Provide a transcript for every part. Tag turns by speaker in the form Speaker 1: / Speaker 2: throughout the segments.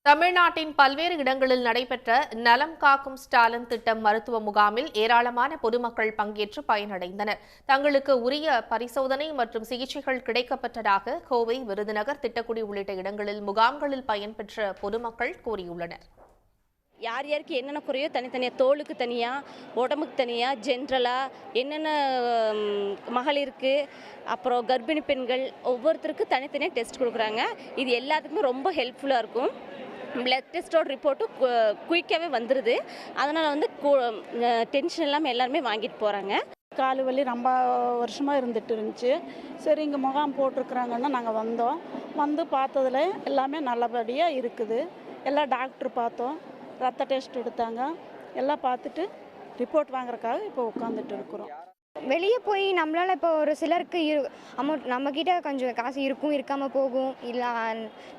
Speaker 1: தமிழ்நாட்டின் பல்வேறு இடங்களில் நடைபெற்ற நலம் காக்கும் ஸ்டாலின் திட்டம் மருத்துவ முகாமில் ஏராளமான பொதுமக்கள் பங்கேற்று பயனடைந்தனர். தங்களுக்கு உரிய பரிசோதனை மற்றும் சிகிச்சைகள் கிடைக்கப்பட்டதாக கோவை, விருதுநகர், திட்டக்குடி உள்ளிட்ட இடங்களில் முகாம்களில் பயன்பெற்ற பொதுமக்கள் கூறியுள்ளனர்.
Speaker 2: யார் யாருக்கு என்னென்ன குறையோ தனித்தனியாக, தோலுக்கு தனியாக, உடம்புக்கு தனியாக, ஜென்ரலாக என்னென்ன மகளிருக்கு, அப்புறம் கர்ப்பிணி பெண்கள் ஒவ்வொருத்தருக்கும் தனித்தனியாக டெஸ்ட் கொடுக்குறாங்க. இது எல்லாத்துக்குமே ரொம்ப ஹெல்ப்ஃபுல்லாக இருக்கும். பிளட் டெஸ்ட்டோட ரிப்போர்ட்டும் குயிக்காகவே வந்துடுது. அதனால் டென்ஷன் இல்லாமல் எல்லாருமே வாங்கிட்டு போகிறாங்க.
Speaker 3: காலு வலி ரொம்ப வருஷமாக இருந்துட்டு இருந்துச்சு. சரி, இங்கே முகாம் போட்டிருக்குறாங்கன்னா நாங்கள் வந்து பார்த்ததுல எல்லாமே நல்லபடியாக இருக்குது. எல்லா டாக்டர் பார்த்தோம், ரத்த டெஸ்ட் எடுத்தாங்க, எல்லாம் பார்த்துட்டு ரிப்போர்ட் வாங்குறதுக்காக இப்போ உட்காந்துட்டு இருக்கிறோம்.
Speaker 4: வெளியே போய் நம்மளால் இப்போ ஒரு சிலருக்கு அமௌண்ட் நம்மக்கிட்ட கொஞ்சம் காசு இருக்கும், இருக்காமல் போகும், இல்லை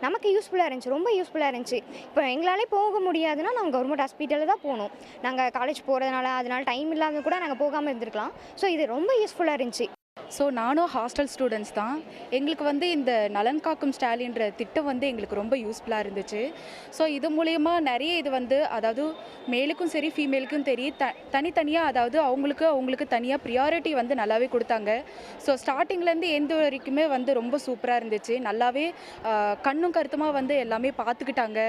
Speaker 4: நமக்கு யூஸ்ஃபுல்லாக இருந்துச்சு, ரொம்ப யூஸ்ஃபுல்லாக இருந்துச்சு. இப்போ எங்களாலே போக முடியாதுன்னா நாங்கள் கவர்மெண்ட் ஹாஸ்பிட்டலில் தான் போகணும். நாங்கள் காலேஜ் போகிறதுனால அதனால் டைம் இல்லாமல் கூட நாங்கள் போகாமல் இருந்திருக்கலாம். ஸோ இது ரொம்ப யூஸ்ஃபுல்லாக இருந்துச்சு.
Speaker 5: ஸோ நானும் ஹாஸ்டல் ஸ்டூடெண்ட்ஸ் தான். எங்களுக்கு இந்த நலன் காக்கும் ஸ்டாலின்ற திட்டம் எங்களுக்கு ரொம்ப யூஸ்ஃபுல்லாக இருந்துச்சு. ஸோ இது மூலயமா நிறைய அதாவது மேலுக்கும் சரி ஃபீமேலுக்கும் தனித்தனியாக, அதாவது அவங்களுக்கு தனியாக ப்ரியாரிட்டி நல்லாவே கொடுத்தாங்க. ஸோ ஸ்டார்டிங்லேருந்து எந்த வரைக்குமே ரொம்ப சூப்பராக இருந்துச்சு. நல்லாவே கண்ணும் கருத்துமாக எல்லாமே பார்த்துக்கிட்டாங்க.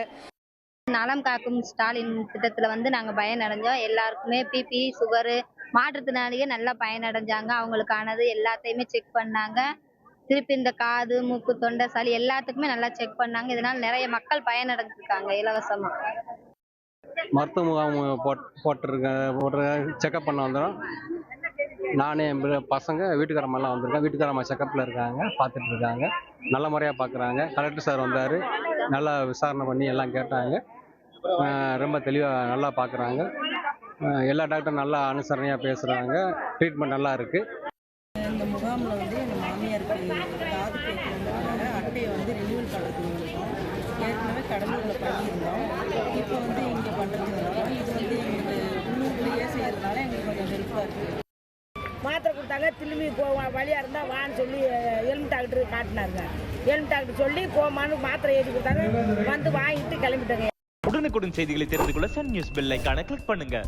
Speaker 6: நலம் காக்கும் ஸ்டாலின் திட்டத்தில் நாங்கள் பயனடைஞ்சோம். எல்லாருக்குமே பிபி, சுகரு, மாற்றுத்திறனாளியே நல்லா பயனடைஞ்சாங்க. அவங்களுக்கானது எல்லாத்தையுமே செக் பண்ணாங்க. திருப்பி இந்த காது, மூக்கு, தொண்டை, சளி எல்லாத்துக்குமே நல்லா செக் பண்ணாங்க. இதனால் நிறைய மக்கள் பயனடைஞ்சிருக்காங்க இலவசமாக.
Speaker 7: மருத்துவ முகாம் போட்டு செக்அப் பண்ண வந்துடும். நானே என் பசங்க வீட்டுக்காரம்மாலாம் வந்திருக்கேன். வீட்டுக்காரம்மா செக்கப்பில் இருக்காங்க, பார்த்துட்டு இருக்காங்க. நல்ல முறையாக பார்க்குறாங்க. கலெக்டர் சார் வந்தார், நல்லா விசாரணை பண்ணி எல்லாம் கேட்டாங்க. ரொம்ப தெளிவாக நல்லா பார்க்குறாங்க. எல்லா டாக்டரும் நல்லா அனுசரணையாக பேசுகிறாங்க. ட்ரீட்மெண்ட் நல்லா இருக்குது.
Speaker 3: இந்த முகாமில் எங்கள் மாமியாருக்கு காது கேட்குறதுனால அட்டையை ரினியூவல் பண்ணுறதுக்கு வந்தோம். ஏற்கனவே கடலூரில் பண்ணியிருந்தோம். இப்போ இங்கே பண்ணுறதுனால இது எங்களுக்கு உள்ளூர்லேயே செய்கிறதுனால எங்களுக்கு கொஞ்சம் ஹெல்ப்பாக இருக்குது.
Speaker 8: மாத்திரை கொடுத்தாங்க, திரும்பி வழியாக இருந்தால் வான்னு சொல்லி எலும்பு டாக்டர் காட்டினாருங்க. எலும்பு டாக்டர் சொல்லி போமான்னு மாத்திரை எழுதி கொடுத்தாங்க. வாங்கிட்டு கிளம்பிட்டாங்க.
Speaker 9: உடனுக்குடன் செய்திகளை தெரிந்து கொள்ள சன் நியூஸ் பெல் ஐகானை கிளிக் பண்ணுங்க.